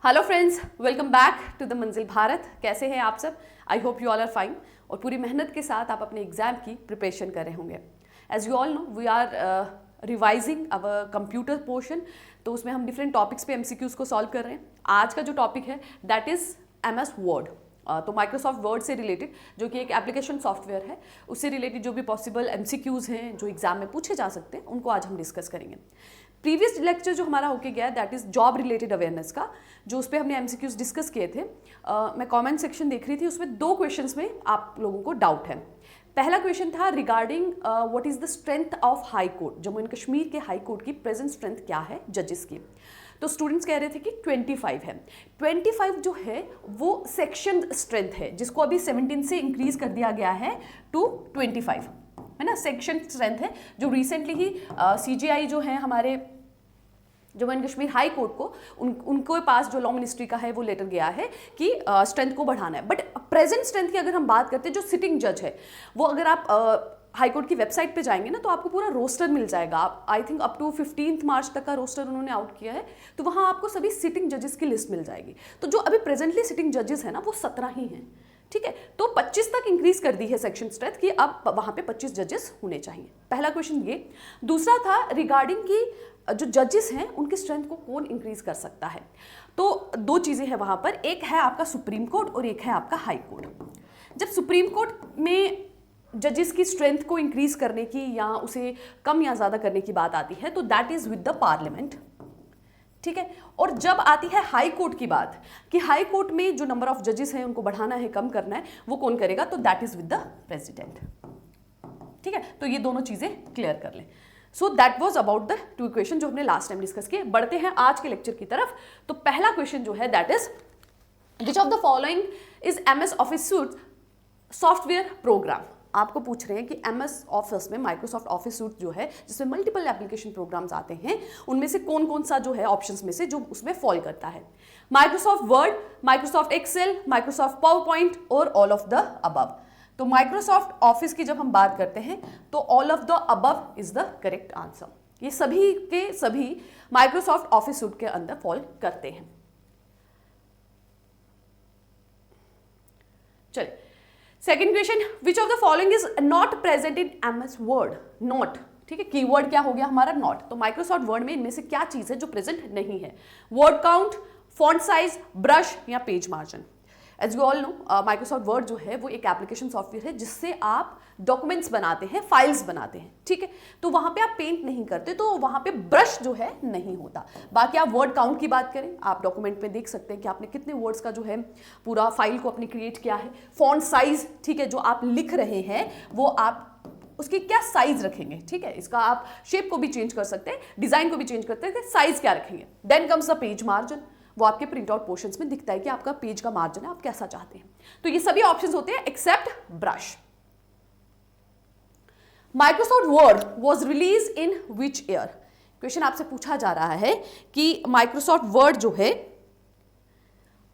Hello friends, welcome back to the Manzil Bharat. कैसे हैं आप सब? I hope you all are fine और पूरी मेहनत के साथ आप अपने एग्जाम की प्रिपरेशन कर रहे होंगे। As you all know we are revising our computer portion, तो उसमें हम डिफरेंट टॉपिक्स पे एमसीक्यूज को सॉल्व कर रहे हैं। आज का जो टॉपिक है दैट इज MS वर्ड। तो माइक्रोसॉफ्ट वर्ड से रिलेटेड, जो कि एक एप्लीकेशन सॉफ्टवेयर है, उससे रिलेटेड जो भी पॉसिबल एमसीक्यूज हैं जो एग्जाम में पूछे जा सकते हैं उनको आज हम डिस्कस करेंगे। प्रीवियस लेक्चर जो हमारा होके गया that is job related awareness का, जो उस पर हमने एमसीक्यूज डिस्कस किए थे। मैं कमेंट सेक्शन देख रही थी, उसमें 2 क्वेश्चंस में आप लोगों को डाउट है। पहला क्वेश्चन था regarding what is the strength of high court, Jammu and Kashmir के हाई कोर्ट की प्रेजेंट स्ट्रेंथ क्या है जजेस की। तो स्टूडेंट्स कह रहे थे कि 25 है। 25 जो है वो सेक्शन स्ट्रेंथ है, जिसको अभी 17 से इंक्रीज कर दिया गया है टू 25, है ना। सेक्शन स्ट्रेंथ है जो रिसेंटली ही CGI जो है हमारे Jammu and Kashmir high court को उनके पास जो लॉ मिनिस्ट्री का है वो लेटर गया है कि स्ट्रेंथ को बढ़ाना है। बट प्रेजेंट स्ट्रेंथ की अगर हम बात करते हैं, जो सिटिंग जज है वो अगर आप हाई कोर्ट की वेबसाइट पे जाएंगे ना तो आपको पूरा रोस्टर मिल जाएगा। आई थिंक अप टू 15 मार्च तक का रोस्टर उन्होंने आउट किया है, तो वहाँ आपको सभी सिटिंग जजेस की लिस्ट मिल जाएगी। तो जो अभी प्रेजेंटली सिटिंग जजेस है ना वो 17 ही हैं, ठीक है। तो 25 तक इंक्रीज कर दी है सेक्शन स्ट्रेंथ कि अब वहाँ पे 25 जजेस होने चाहिए। पहला क्वेश्चन ये। दूसरा था रिगार्डिंग की जो जजेस हैं उनकी स्ट्रेंथ को कौन इंक्रीज कर सकता है। तो 2 चीज़ें हैं वहाँ पर, एक है आपका सुप्रीम कोर्ट और एक है आपका हाई कोर्ट। जब सुप्रीम कोर्ट में जजेस की स्ट्रेंथ को इंक्रीज करने की या उसे कम या ज़्यादा करने की बात आती है तो that is with the parliament, ठीक है। और जब आती है हाई कोर्ट की बात कि हाई कोर्ट में जो नंबर ऑफ जजेस हैं उनको बढ़ाना है, कम करना है, वो कौन करेगा, तो that is with the president, ठीक है। तो ये दोनों चीज़ें क्लियर कर लें। So that was about the 2 equation जो हमने लास्ट टाइम डिस्कस किए। बढ़ते हैं आज के लेक्चर की तरफ। तो पहला क्वेश्चन जो है that is which of the following is MS office suit software program. आपको पूछ रहे हैं कि MS ऑफिस में माइक्रोसॉफ्ट ऑफिस सूट जो है जिसमें मल्टीपल एप्लीकेशन प्रोग्राम्स आते हैं, उनमें से कौन कौन सा जो है ऑप्शंस में से जो उसमें फॉल करता है। Microsoft Word, Microsoft Excel, Microsoft PowerPoint और ऑल ऑफ द अबव। तो माइक्रोसॉफ्ट ऑफिस की जब हम बात करते हैं तो all of the above is the correct answer. ये सभी के सभी माइक्रोसॉफ्ट ऑफिस सूट के अंदर फॉल करते हैं। चलिए second question, which of the following is not present in MS word. Not, ठीक है, कीवर्ड क्या हो गया हमारा, नॉट। तो माइक्रोसॉफ्ट वर्ड में इनमें से क्या चीज है जो प्रेजेंट नहीं है। Word count, font size, brush या page margin. As you all know Microsoft Word जो है वो एक एप्लीकेशन सॉफ्टवेयर है जिससे आप डॉक्यूमेंट्स बनाते हैं, फाइल्स बनाते हैं, ठीक है। तो वहाँ पे आप पेंट नहीं करते, तो वहाँ पे ब्रश जो है नहीं होता। बाकी आप वर्ड काउंट की बात करें, आप डॉक्यूमेंट में देख सकते हैं कि आपने कितने वर्ड्स का जो है पूरा फाइल को अपने क्रिएट किया है। फॉन्ट साइज, ठीक है, जो आप लिख रहे हैं वो आप उसकी क्या साइज रखेंगे, ठीक है। इसका आप शेप को भी चेंज कर सकते हैं, डिजाइन को भी चेंज करते हैं, साइज क्या रखेंगे। Then comes the page margin, वो आपके प्रिंट आउट पोर्शंस में दिखता है कि आपका पेज का मार्जिन है, आप कैसा चाहते हैं। तो ये सभी ऑप्शंस होते हैं except brush. Microsoft Word was release in which year. Question आपसे पूछा जा रहा है कि माइक्रोसॉफ्ट वर्ड जो है,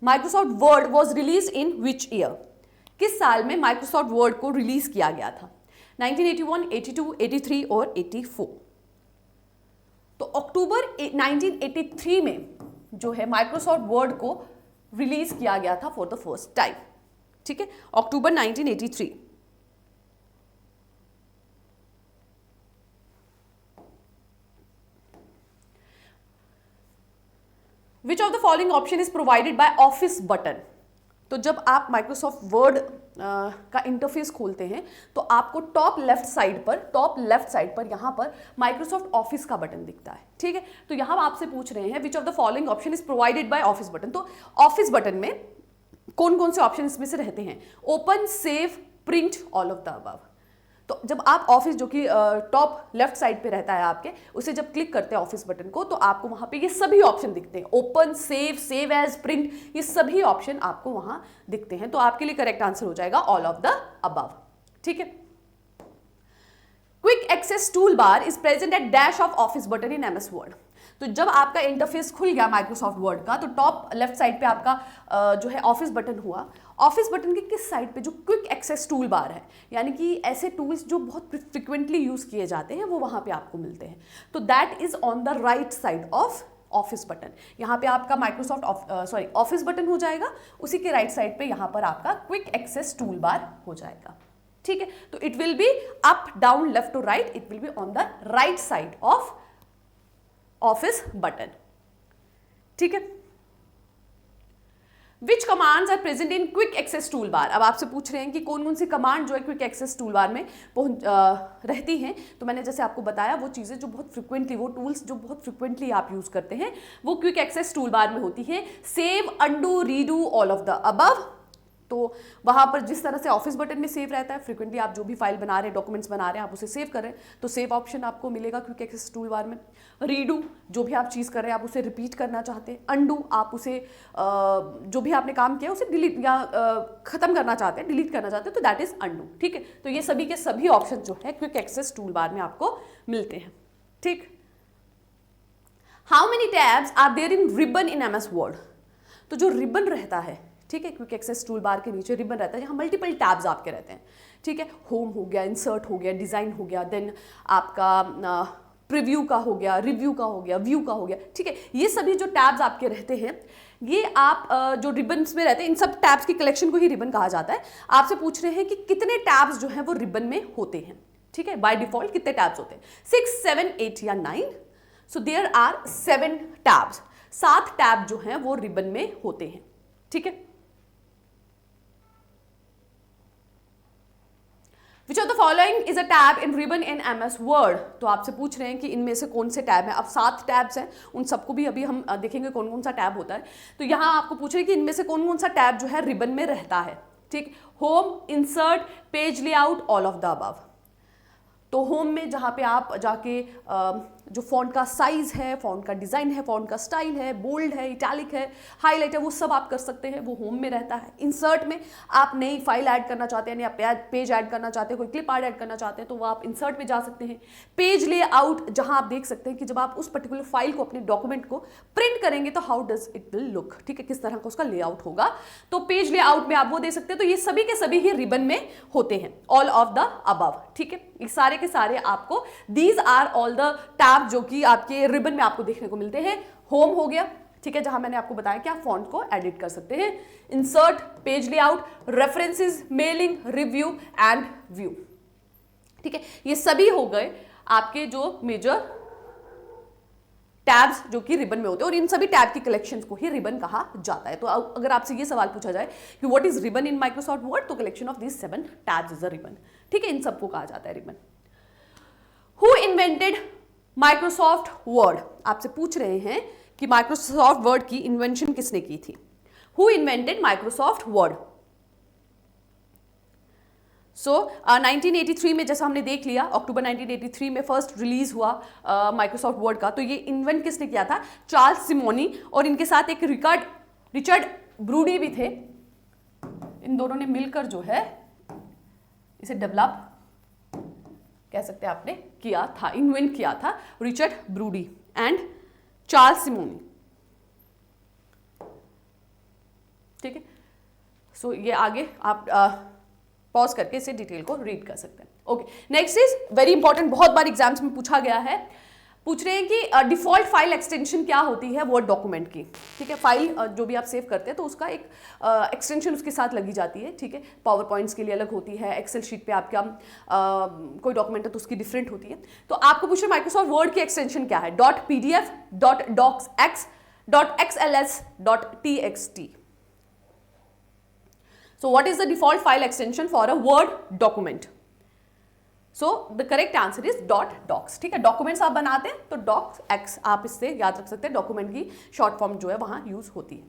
Microsoft Word was release in which year. किस साल में माइक्रोसॉफ्ट वर्ड को रिलीज किया गया था। 1981, 82, 83 और 84। तो अक्टूबर 1983 में जो है माइक्रोसॉफ्ट वर्ड को रिलीज किया गया था फॉर द फर्स्ट टाइम, ठीक है, अक्टूबर 1983। Which of the following option is provided by office button. तो जब आप माइक्रोसॉफ्ट वर्ड का इंटरफेस खोलते हैं तो आपको टॉप लेफ्ट साइड पर यहाँ पर माइक्रोसॉफ्ट ऑफिस का बटन दिखता है, ठीक है। तो यहाँ आपसे पूछ रहे हैं which of the following option is provided by office button. तो ऑफिस बटन में कौन कौन से ऑप्शन इसमें से रहते हैं। Open, save, print, all of the above. तो जब आप ऑफिस जो कि टॉप लेफ्ट साइड पे रहता है आपके, उसे जब क्लिक करते हैं ऑफिस बटन को तो आपको वहां पे ये सभी ऑप्शन दिखते हैं। Open, save, save as, print, ये सभी ऑप्शन आपको वहां दिखते हैं। तो आपके लिए करेक्ट आंसर हो जाएगा ऑल ऑफ द अबव, ठीक है। Quick access tool bar is present at dash of office button in MS Word. तो जब आपका इंटरफेस खुल गया माइक्रोसॉफ्ट वर्ड का तो टॉप लेफ्ट साइड पे आपका जो है ऑफिस बटन हुआ। ऑफिस बटन के किस साइड पे जो क्विक एक्सेस टूल बार है, यानी कि ऐसे टूल्स जो बहुत फ्रिक्वेंटली यूज किए जाते हैं वो वहां पे आपको मिलते हैं। तो that is on the right side of office button. यहाँ पे आपका माइक्रोसॉफ्ट ऑफिस बटन हो जाएगा, उसी के राइट साइड पे यहाँ पर आपका क्विक एक्सेस टूल बार हो जाएगा। ठीक है, तो it will be up down left to right, it will be on the right side of office button. ठीक है, which commands are present in quick access tool bar. अब आपसे पूछ रहे हैं कि कौन कौन सी कमांड जो है क्विक एक्सेस टूल बार में रहती हैं। तो मैंने जैसे आपको बताया वो चीज़ें जो बहुत फ्रिक्वेंटली, वो टूल्स जो बहुत फ्रिक्वेंटली आप यूज करते हैं वो क्विक एक्सेस टूल बार में होती है। Save, undo, redo, all of the above. तो वहाँ पर जिस तरह से ऑफिस बटन में सेव रहता है, फ्रिक्वेंटली आप जो भी फाइल बना रहे हैं, डॉक्यूमेंट्स बना रहे हैं, आप उसे सेव कर रहे हैं, तो सेव ऑप्शन आपको मिलेगा क्विक एक्सेस टूल बार में। रीडू, जो भी आप चीज़ कर रहे हैं आप उसे रिपीट करना चाहते हैं। अंडू, आप उसे जो भी आपने काम किया उसे डिलीट या खत्म करना चाहते हैं, डिलीट करना चाहते हैं, तो दैट इज अंडू। ठीक है, तो ये सभी के सभी ऑप्शन जो है क्विक एक्सेस टूल बार में आपको मिलते हैं। ठीक, how many tabs are there in ribbon in MS Word. तो जो रिबन रहता है, ठीक है, क्विक एक्सेस टूल बार के नीचे रिबन रहता है जहाँ मल्टीपल टैब्स आपके रहते हैं। ठीक है, होम हो गया, इंसर्ट हो गया, डिज़ाइन हो गया, देन आपका प्रीव्यू का हो गया, रिव्यू का हो गया, व्यू का हो गया। ठीक है, ये सभी जो टैब्स आपके रहते हैं, ये आप जो रिबन्स में रहते हैं, इन सब टैब्स की कलेक्शन को ही रिबन कहा जाता है। आपसे पूछ रहे हैं कि कितने टैब्स जो हैं वो रिबन में होते हैं। ठीक है, बाय डिफॉल्ट कितने टैब्स होते हैं, 6, 7, 8 या 9। So there are 7 tabs, 7 tab जो हैं वो रिबन में होते हैं। ठीक है, Which of the following is a tab in ribbon in MS Word। तो आपसे पूछ रहे हैं कि इनमें से कौन से टैब हैं। अब 7 टैब्स हैं, उन सबको भी अभी हम देखेंगे कौन कौन सा टैब होता है। तो यहाँ आपको पूछ रहे हैं कि इनमें से कौन कौन सा टैब जो है रिबन में रहता है। ठीक, home, insert, page layout, all of the above. तो होम में जहाँ पे आप जाके जो फॉन्ट का साइज है, फॉन्ट का डिज़ाइन है, फॉन्ट का स्टाइल है, बोल्ड है, इटैलिक है, हाईलाइट है, वो सब आप कर सकते हैं, वो होम में रहता है। इंसर्ट में आप नई फाइल ऐड करना चाहते हैं, नया पेज ऐड करना चाहते हैं, कोई क्लिप आर्ट ऐड करना चाहते हैं, तो वो आप इंसर्ट में जा सकते हैं। पेज लेआउट, जहाँ आप देख सकते हैं कि जब आप उस पर्टिकुलर फाइल को, अपने डॉक्यूमेंट को प्रिंट करेंगे तो how does it will look. ठीक है, किस तरह का उसका लेआउट होगा, तो पेज लेआउट में आप वो दे सकते हैं। तो ये सभी के सभी ही रिबन में होते हैं, ऑल ऑफ द अबव। ठीक है, ये सारे के सारे आपको, these are all the tab जो कि आपके रिबन में आपको देखने को मिलते हैं। होम हो गया, ठीक है, जहां मैंने आपको बताया कि आप फॉन्ट को एडिट कर सकते हैं। Insert, page layout, references, mailing, review and view. ठीक है, ये सभी हो गए आपके जो मेजर टैब्स जो कि रिबन में होते हैं, और इन सभी टैब की कलेक्शन को ही रिबन कहा जाता है। तो अगर आपसे ये सवाल पूछा जाए कि what is ribbon in Microsoft Word, तो collection of these 7 tabs is a ribbon. ठीक है, इन सबको कहा जाता है ribbon. Who invented Microsoft Word. आपसे पूछ रहे हैं कि माइक्रोसॉफ्ट वर्ड की इन्वेंशन किसने की थी। Who invented Microsoft Word. So 1983 में, जैसा हमने देख लिया, अक्टूबर 1983 में फर्स्ट रिलीज हुआ माइक्रोसॉफ्ट वर्ड का। तो ये इन्वेंट किसने किया था, चार्ल्स सिमोनी, और इनके साथ एक रिचर्ड ब्रूडी भी थे। इन दोनों ने मिलकर जो है इसे डेवलप कह सकते हैं आपने किया था, इन्वेंट किया था, Richard broody and Charles Simoni. ठीक है, सो ये आगे आप पॉज करके इसे डिटेल को रीड कर सकते हैं। Okay, next is very important, बहुत बार एग्जाम्स में पूछा गया है। पूछ रहे हैं कि डिफॉल्ट फाइल एक्सटेंशन क्या होती है वर्ड डॉक्यूमेंट की। ठीक है, फाइल जो भी आप सेव करते हैं तो उसका एक एक्सटेंशन उसके साथ लगी जाती है। ठीक है, पावर पॉइंट्स के लिए अलग होती है, एक्सेल शीट पे आपका कोई डॉक्यूमेंट है तो उसकी डिफरेंट होती है। तो आपको पूछ रहे माइक्रोसॉफ्ट वर्ड की एक्सटेंशन क्या है, .pdf, .docx, .xls, .txt। So what is the default file extension for a Word document? So the correct answer is .docs। ठीक है, डॉक्यूमेंट्स आप बनाते हैं तो docx आप इससे याद रख सकते हैं, डॉक्यूमेंट की शॉर्ट फॉर्म जो है वहां यूज होती है।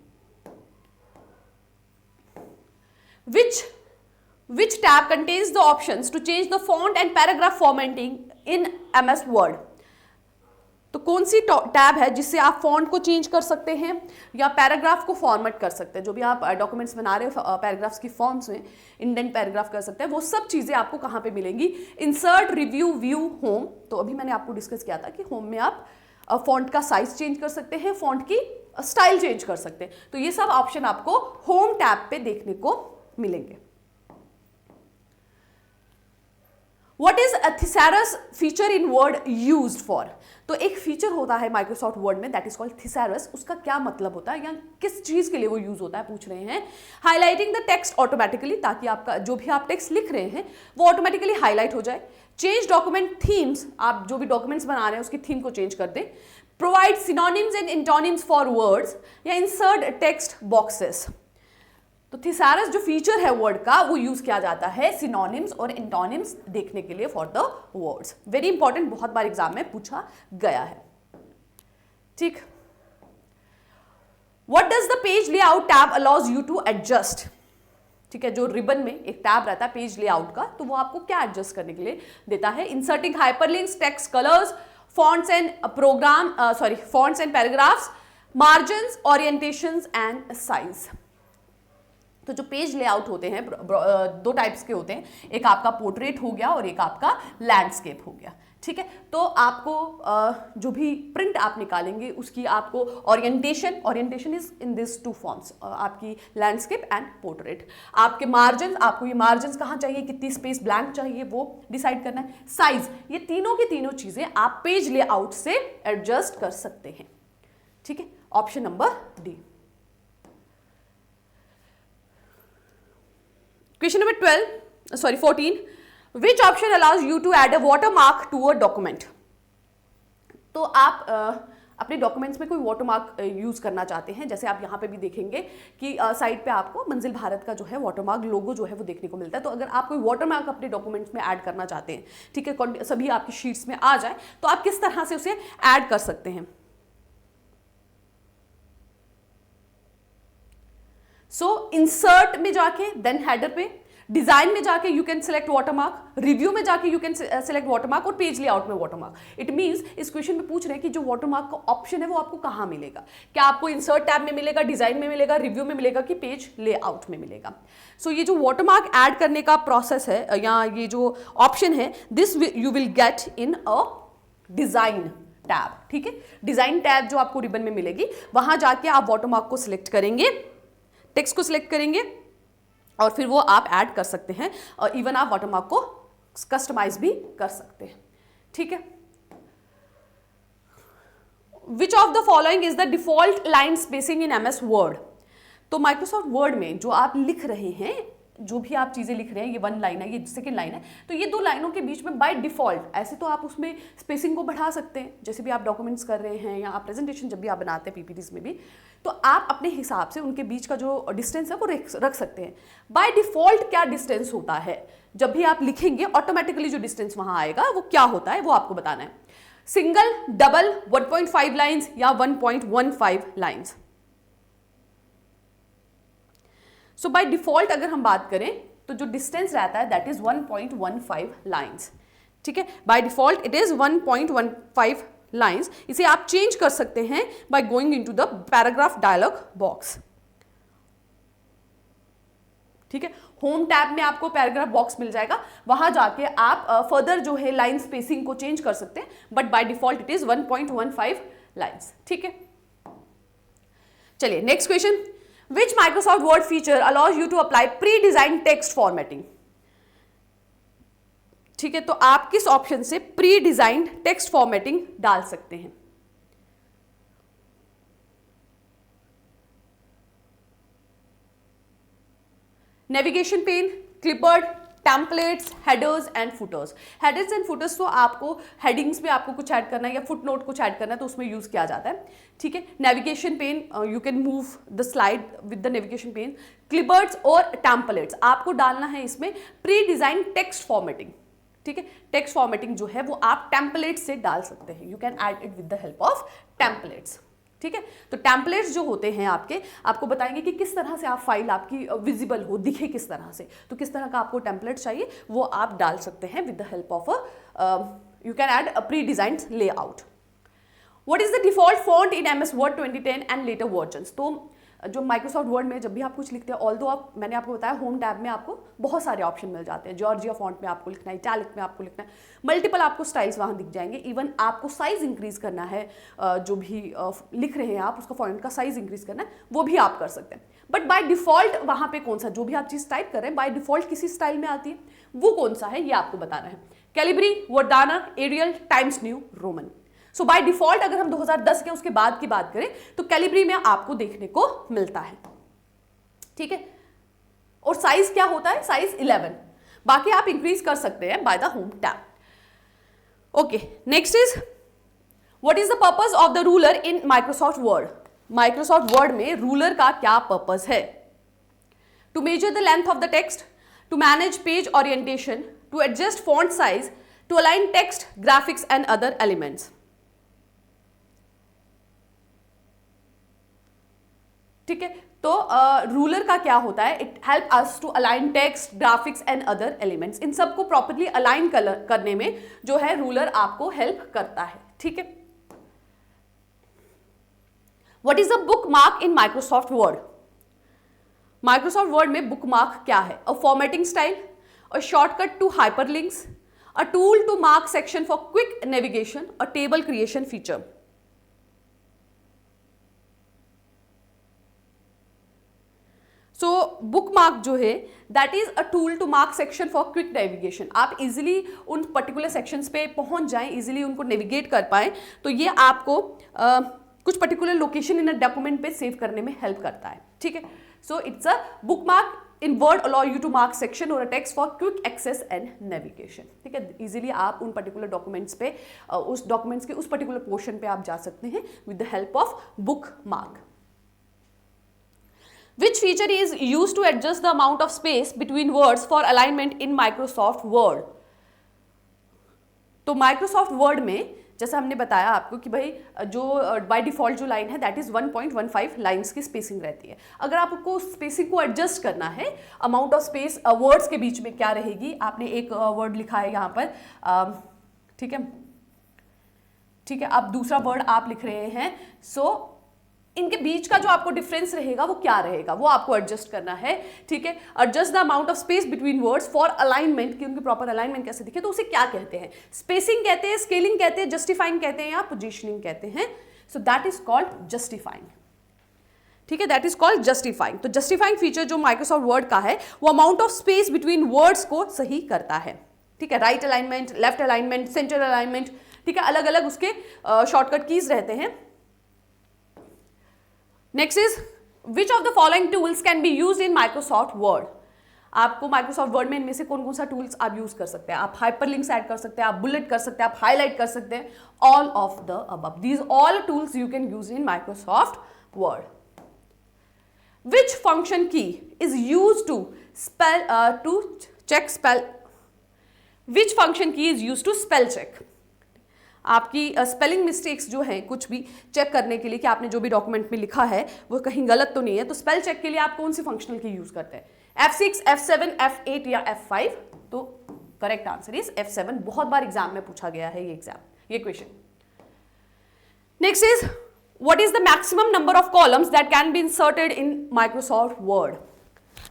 Which tab contains the options to change the font and paragraph formatting in MS Word? तो कौन सी टैब है जिससे आप फॉन्ट को चेंज कर सकते हैं या पैराग्राफ को फॉर्मेट कर सकते हैं। जो भी आप डॉक्यूमेंट्स बना रहे हो पैराग्राफ्स की फॉर्म्स में इंडेंट पैराग्राफ कर सकते हैं, वो सब चीज़ें आपको कहाँ पे मिलेंगी, इंसर्ट, रिव्यू, व्यू, होम। तो अभी मैंने आपको डिस्कस किया था कि होम में आप फॉन्ट का साइज चेंज कर सकते हैं, फॉन्ट की स्टाइल चेंज कर सकते हैं। तो ये सब ऑप्शन आपको होम टैब पे देखने को मिलेंगे। What is a thesaurus feature in word used for? तो एक फीचर होता है माइक्रोसॉफ्ट वर्ड में दैट इज कॉल्ड थिसारस। उसका क्या मतलब होता है या किस चीज के लिए वो यूज होता है पूछ रहे हैं। हाईलाइटिंग द टेक्स्ट ऑटोमेटिकली, ताकि आपका जो भी आप टेक्स्ट लिख रहे हैं वो ऑटोमेटिकली हाईलाइट हो जाए। चेंज डॉक्यूमेंट थीम्स, आप जो भी डॉक्यूमेंट्स बना रहे हैं उसकी थीम को चेंज कर दें। Provide synonyms and antonyms for words, या इंसर्ट टेक्स्ट बॉक्सेस। तो थिसारस जो फीचर है वर्ड का वो यूज किया जाता है सिनोनिम्स और इंटोनिम्स देखने के लिए for the words. Very important, बहुत बार एग्जाम में पूछा गया है। ठीक, what does the page layout tab allows you to adjust? ठीक है, जो रिबन में एक टैब रहता है पेज लेआउट का, तो वो आपको क्या एडजस्ट करने के लिए देता है? Inserting hyperlinks, text colours, fonts and fonts and paragraphs, margins, orientations and size. तो जो पेज लेआउट होते हैं दो टाइप्स के होते हैं, एक आपका पोर्ट्रेट हो गया और एक आपका लैंडस्केप हो गया। ठीक है, तो आपको जो भी प्रिंट आप निकालेंगे उसकी आपको orientation is in this two forms, आपकी लैंडस्केप एंड पोर्ट्रेट। आपके मार्जिन, आपको ये मार्जिन कहाँ चाहिए, कितनी स्पेस ब्लैंक चाहिए वो डिसाइड करना है। साइज, ये तीनों की तीनों चीजें आप पेज लेआउट से एडजस्ट कर सकते हैं। ठीक है, option number D. Question number 14. Which option allows you to add a watermark to a document? तो आप अपने डॉक्यूमेंट्स में कोई वाटरमार्क यूज करना चाहते हैं, जैसे आप यहाँ पे भी देखेंगे कि साइड पे आपको मंजिल भारत का जो है वाटरमार्क लोगो जो है वो देखने को मिलता है। तो अगर आप कोई वाटरमार्क अपने डॉक्यूमेंट्स में ऐड करना चाहते हैं, ठीक है, सभी आपकी शीट्स में आ जाए, तो आप किस तरह से उसे ऐड कर सकते हैं? सो इंसर्ट में जाके, देन हेडर पे, डिजाइन में जाके you can select watermark, review में जाके यू कैन सिलेक्ट वाटरमार्क, और पेज लेआउट में वाटरमार्क। इट मींस इस क्वेश्चन में पूछ रहे हैं कि जो वाटरमार्क का ऑप्शन है वो आपको कहां मिलेगा? क्या आपको इंसर्ट टैब में मिलेगा, डिजाइन में मिलेगा, रिव्यू में मिलेगा, कि पेज लेआउट में मिलेगा? सो ये जो वाटरमार्क ऐड करने का प्रोसेस है या ये जो ऑप्शन है, this you will get in a design tab. ठीक है, डिजाइन टैब जो आपको रिबन में मिलेगी, वहां जाके आप वाटरमार्क को सिलेक्ट करेंगे, टेक्स्ट को सिलेक्ट करेंगे, और फिर वो आप ऐड कर सकते हैं, और इवन आप वाटरमार्क को कस्टमाइज भी कर सकते हैं। ठीक है, which of the following is the default line spacing in MS Word? तो माइक्रोसॉफ्ट वर्ड में जो आप लिख रहे हैं, जो भी आप चीजें लिख रहे हैं, ये 1 लाइन है, ये 2nd लाइन है, तो ये 2 लाइनों के बीच में बाय डिफॉल्ट, ऐसे तो आप उसमें स्पेसिंग को बढ़ा सकते हैं, जैसे भी आप डॉक्यूमेंट्स कर रहे हैं या आप प्रेजेंटेशन जब भी आप बनाते हैं PPTs में भी, तो आप अपने हिसाब से उनके बीच का जो डिस्टेंस है वो रख सकते हैं। बाय डिफॉल्ट क्या डिस्टेंस होता है? जब भी आप लिखेंगे ऑटोमेटिकली जो डिस्टेंस वहां आएगा वो क्या होता है, वो आपको बताना है। सिंगल, डबल, 1.5 लाइन्स या 1.15 लाइन्स? सो बाय डिफॉल्ट अगर हम बात करें तो जो डिस्टेंस रहता है दैट इज 1.15 लाइन्स। ठीक है, by default it is 1.15 lines. इसे आप चेंज कर सकते हैं by going into the paragraph dialog box. ठीक है, होम टैब में आपको पैराग्राफ बॉक्स मिल जाएगा, वहां जाके आप फर्दर जो है लाइन स्पेसिंग को चेंज कर सकते हैं, but by default it is 1.15 lines. ठीक है, चलिए next question. Which Microsoft Word feature allows you to apply pre-designed text formatting? ठीक है, तो आप किस ऑप्शन से प्री डिजाइंड टेक्स्ट फॉर्मेटिंग डाल सकते हैं? Navigation pane, clipboard, templates, headers and footers. Headers and footers तो आपको हेडिंग्स में आपको कुछ ऐड करना है या फुट नोट कुछ ऐड करना है तो उसमें यूज किया जाता है। ठीक है, navigation pane, you can move the slide with the navigation pane. Clipboards और टेम्पलेट्स आपको डालना है इसमें प्री डिजाइन टेक्स्ट फॉर्मेटिंग। ठीक है, टेक्स्ट फॉर्मेटिंग जो है वो आप टेम्पलेट से डाल सकते हैं, you can add it with the help of templates. ठीक है, तो टेम्पलेट्स जो होते हैं आपको बताएंगे कि किस तरह से आप फाइल आपकी विजिबल हो, दिखे किस तरह से, तो किस तरह का आपको टेम्पलेट चाहिए वो आप डाल सकते हैं with the help of you can add a pre designed layout. What is the default font in MS Word 2010 and later versions? तो जो माइक्रोसॉफ्ट वर्ड में जब भी आप कुछ लिखते हैं, ऑल्दो आप, मैंने आपको बताया होम टैब में आपको बहुत सारे ऑप्शन मिल जाते हैं। जॉर्जिया फॉन्ट में आपको लिखना है, इटैलिक में आपको लिखना है, मल्टीपल आपको स्टाइल्स वहाँ दिख जाएंगे। इवन आपको साइज इंक्रीज करना है, जो भी लिख रहे हैं आप उसका फॉन्ट का साइज इंक्रीज करना है वो भी आप कर सकते हैं। बट बाय डिफॉल्ट वहाँ पे कौन सा, जो भी आप चीज़ टाइप कर रहे हैं बाय डिफॉल्ट किसी स्टाइल में आती है, वो कौन सा है ये आपको बताना है। Calibri, Verdana, Arial, Times New Roman. So by default अगर हम 2010 के उसके बाद की बात करें तो कैलिब्री में आपको देखने को मिलता है, ठीक है। और साइज क्या होता है, साइज 11, बाकी आप इंक्रीज कर सकते हैं by the home tab. Okay, next is what is the purpose of the ruler in Microsoft Word. Microsoft Word में रूलर का क्या पर्पस है? To measure the length of the text, to manage page orientation, to adjust font size, to align text, graphics and other elements. ठीक है, तो ruler का क्या होता है? It help us to align text, graphics and other elements. इन सबको properly align करने में जो है रूलर आपको हेल्प करता है, ठीक है। What is a bookmark in Microsoft Word? Microsoft Word में बुक मार्क क्या है? A formatting style, a shortcut to hyperlinks, a tool to mark section for quick navigation, a table creation feature. So bookmark जो है that is a tool to mark section for quick navigation. आप easily उन particular sections पे पहुंच जाएं, easily उनको navigate कर पाएं, तो ये आपको कुछ particular location in a document पे सेव करने में हेल्प करता है, ठीक है। So it's a bookmark in word allow you to mark section और a text for quick access and navigation, ठीक है। इजीली आप उन पर्टिकुलर डॉक्यूमेंट्स पे उस डॉक्यूमेंट्स के उस पर्टिकुलर पोर्शन पे आप जा सकते हैं with the help of book mark. Which feature is used to adjust the amount of space between words for alignment in Microsoft Word? तो Microsoft Word में जैसा हमने बताया आपको कि भाई जो बाय डिफॉल्ट जो लाइन है दैट इज 1.15 लाइन्स की स्पेसिंग रहती है। अगर आपको स्पेसिंग को एडजस्ट करना है, अमाउंट ऑफ स्पेस वर्ड्स के बीच में क्या रहेगी, आपने एक वर्ड लिखा है यहाँ पर, ठीक है, ठीक है, आप दूसरा वर्ड आप लिख रहे हैं, सो इनके बीच का जो आपको डिफरेंस रहेगा वो क्या रहेगा, वो आपको एडजस्ट करना है, ठीक है। Adjust the amount of space between words for alignment, कि उनकी प्रॉपर अलाइनमेंट कैसे दिखे, तो उसे क्या कहते हैं? स्पेसिंग कहते हैं, स्केलिंग कहते हैं, जस्टिफाइंग कहते हैं या पोजीशनिंग कहते हैं। सो दैट इज कॉल्ड जस्टिफाइंग, ठीक है, दैट इज कॉल्ड जस्टिफाइंग। तो जस्टिफाइंग फीचर जो माइक्रोसॉफ्ट वर्ड का है वो amount of space between words को सही करता है, ठीक है। Right alignment, left alignment, centre alignment, ठीक है, अलग अलग उसके शॉर्टकट कीज रहते हैं। Next is which of the following tools can be used in Microsoft word. आपको माइक्रोसॉफ्ट वर्ड में इनमें से कौन कौन सा टूल्स आप यूज कर सकते हैं? आप हाइपरलिंक्स ऐड कर सकते हैं, आप बुलेट कर सकते हैं, आप हाईलाइट कर सकते हैं, all of the above, these all tools you can use in Microsoft Word. Which function key is use to spell to check spell, which function key is use to spell check? आपकी spelling mistakes जो हैं कुछ भी check करने के लिए कि आपने जो भी डॉक्यूमेंट में लिखा है वो कहीं गलत तो नहीं है, तो स्पेल चेक के लिए आप कौन सी फंक्शनल की यूज करते हैं? F6, F7, F8 या F5? तो करेक्ट आंसर इज F7। बहुत बार एग्जाम में पूछा गया है ये question. Next is what is the maximum number of columns that can be inserted in Microsoft Word.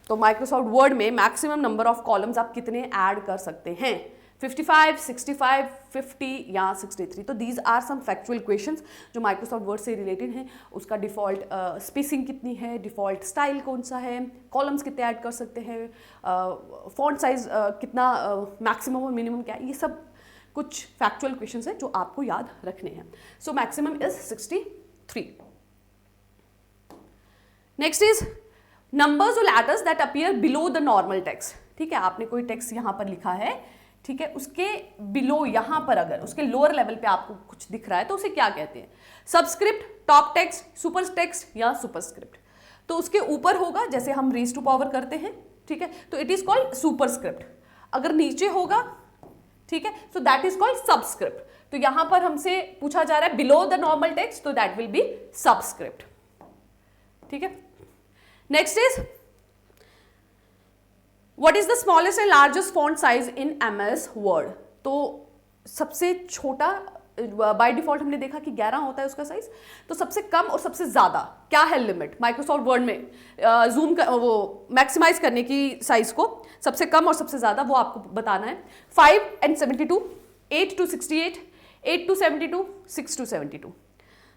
तो माइक्रोसॉफ्ट वर्ड में मैक्सिमम नंबर ऑफ कॉलम्स आप कितने ऐड कर सकते हैं? 55, 65, 50 या 63? तो these are some factual questions जो माइक्रोसॉफ्ट वर्ड से रिलेटेड हैं। उसका डिफॉल्ट स्पेसिंग कितनी है, डिफॉल्ट स्टाइल कौन सा है, कॉलम्स कितने ऐड कर सकते हैं, फॉन्ट साइज कितना मैक्सिमम और मिनिमम क्या है, ये सब कुछ फैक्चुअल क्वेश्चंस हैं जो आपको याद रखने हैं। So maximum is 63। Next is numbers और letters that appear below the normal text. ठीक है, आपने कोई टेक्स्ट यहाँ पर लिखा है, ठीक है, उसके बिलो यहाँ पर अगर उसके लोअर लेवल पे आपको कुछ दिख रहा है तो उसे क्या कहते हैं? Subscript, top text, super text या सुपरस्क्रिप्ट? तो उसके ऊपर होगा, जैसे हम रेज टू पावर करते हैं, ठीक है, तो इट इज कॉल्ड सुपरस्क्रिप्ट। अगर नीचे होगा, ठीक है, सो दैट इज कॉल्ड सबस्क्रिप्ट। तो यहां पर हमसे पूछा जा रहा है बिलो द नॉर्मल टेक्स्ट, तो दैट विल बी सबस्क्रिप्ट, ठीक है। Next is what is the smallest and largest font size in MS Word. तो सबसे छोटा बाय डिफॉल्ट हमने देखा कि 11 होता है उसका साइज, तो सबसे कम और सबसे ज्यादा क्या है लिमिट माइक्रोसॉफ्ट वर्ड में जूम वो मैक्सिमाइज करने की साइज को? सबसे कम और सबसे ज्यादा वो आपको बताना है। 5 and 72, 8 to 68, 8 to 72, 6 to 72।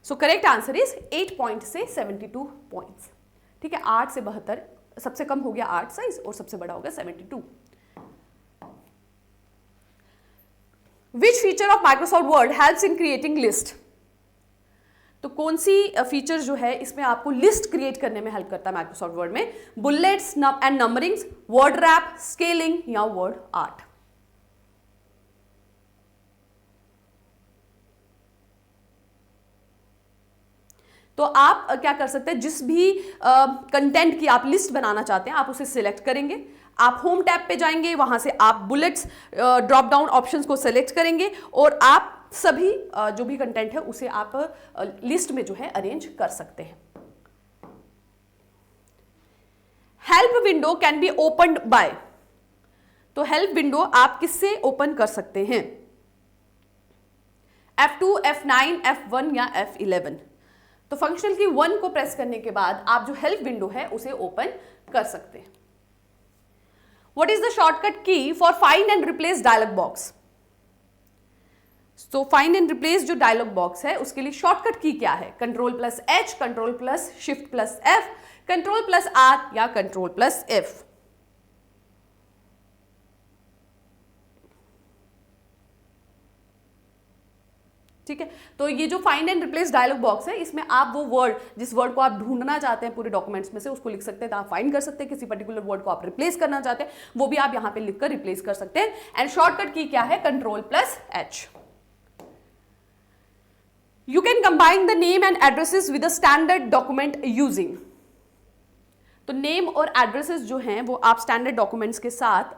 So correct answer is 8 point से 72 पॉइंट्स, ठीक है। 8 से 72, सबसे कम हो गया 8 साइज और सबसे बड़ा हो गया 72। Which feature of Microsoft word helps in creating list? तो कौन सी फीचर जो है इसमें आपको लिस्ट क्रिएट करने में हेल्प करता है माइक्रोसॉफ्ट वर्ड में? Bullets and numberings, word wrap, scaling या वर्ड आर्ट? तो आप क्या कर सकते हैं, जिस भी कंटेंट की आप लिस्ट बनाना चाहते हैं आप उसे सिलेक्ट करेंगे, आप होम टैब पे जाएंगे, वहां से आप बुलेट्स ड्रॉप डाउन ऑप्शंस को सिलेक्ट करेंगे और आप सभी जो भी कंटेंट है उसे आप लिस्ट में जो है अरेंज कर सकते हैं। Help window can be opened by, तो हेल्प विंडो आप किससे ओपन कर सकते हैं? F2, F9, F1 या F11? तो फंक्शनल की 1 को प्रेस करने के बाद आप जो हेल्प विंडो है उसे ओपन कर सकते हैं। What is the shortcut key for find and replace dialog box? तो फाइंड एंड रिप्लेस जो डायलॉग बॉक्स है उसके लिए शॉर्टकट की क्या है? Ctrl+H, Ctrl+Shift+F, Ctrl+R या Ctrl+F? ठीक है, तो ये जो find and replace dialog box है इसमें आप वो वर्ड, जिस वर्ड को आप ढूंढना चाहते हैं पूरे डॉक्यूमेंट्स में से, उसको लिख सकते हैं, तो आप फाइंड कर सकते हैं। किसी पर्टिकुलर वर्ड को आप रिप्लेस करना चाहते हैं वो भी आप यहां पे लिखकर रिप्लेस कर सकते हैं। एंड शॉर्टकट की क्या है? Ctrl+H। You can combine the name and addresses with a standard document using। तो नेम और एड्रेसेस जो हैं वो आप स्टैंडर्ड डॉक्यूमेंट्स के साथ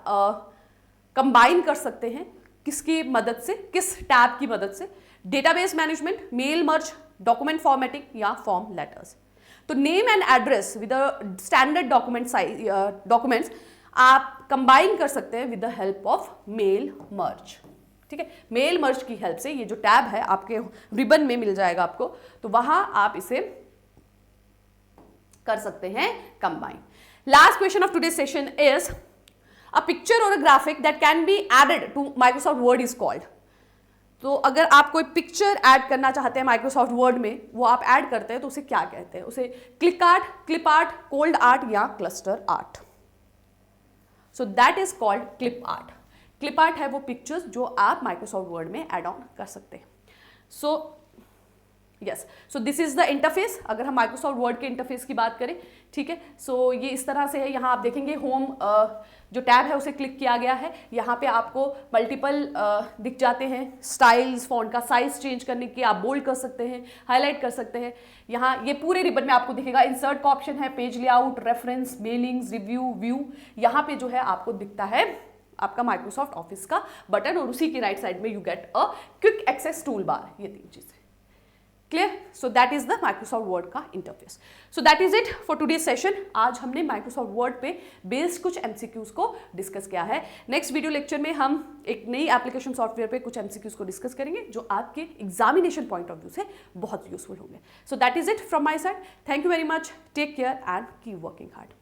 कंबाइन कर सकते हैं। किसकी मदद से? किस टैब की मदद से? Database management, mail merge, document formatting या फॉर्म लेटर्स। तो name and address with standard documents आप कंबाइन कर सकते हैं with the help of mail merge. ठीक है, मेल मर्ज की हेल्प से ये जो टैब है आपके रिबन में मिल जाएगा आपको, तो वहां आप इसे कर सकते हैं combine. Last question of today session is a picture और a graphic that can be added to Microsoft Word is called. तो अगर आप कोई पिक्चर ऐड करना चाहते हैं माइक्रोसॉफ्ट वर्ड में, वो आप ऐड करते हैं तो उसे क्या कहते हैं? उसे click art, clip art, cold art या cluster art? So that is called clip art. Clip art है वो पिक्चर्स जो आप माइक्रोसॉफ्ट वर्ड में ऐड ऑन कर सकते हैं। So yes, so this is the interface. अगर हम माइक्रोसॉफ्ट वर्ड के इंटरफेस की बात करें, ठीक है, सो ये इस तरह से है। यहाँ आप देखेंगे होम जो टैब है उसे क्लिक किया गया है। यहाँ पे आपको मल्टीपल दिख जाते हैं स्टाइल्स, फॉन्ट का साइज चेंज करने की, आप बोल्ड कर सकते हैं, हाईलाइट कर सकते हैं। यहाँ ये पूरे रिबन में आपको दिखेगा। इंसर्ट का ऑप्शन है, page layout, reference, mailings, review, view. यहाँ पे जो है आपको दिखता है आपका माइक्रोसॉफ्ट ऑफिस का बटन और उसी की राइट साइड में you get a quick access tool bar. ये 3 चीजें clear? So that is the Microsoft Word का interface. So that is it for today session. आज हमने माइक्रोसॉफ्ट वर्ड पे बेस्ड कुछ एमसीक्यूज को डिस्कस किया है। नेक्स्ट वीडियो लेक्चर में हम एक नई एप्लीकेशन सॉफ्टवेयर पे कुछ एमसीक्यूज को डिस्कस करेंगे जो आपके एग्जामिनेशन पॉइंट ऑफ व्यू से बहुत यूजफुल होंगे। So that is it from my side. Thank you very much, take care and keep working hard.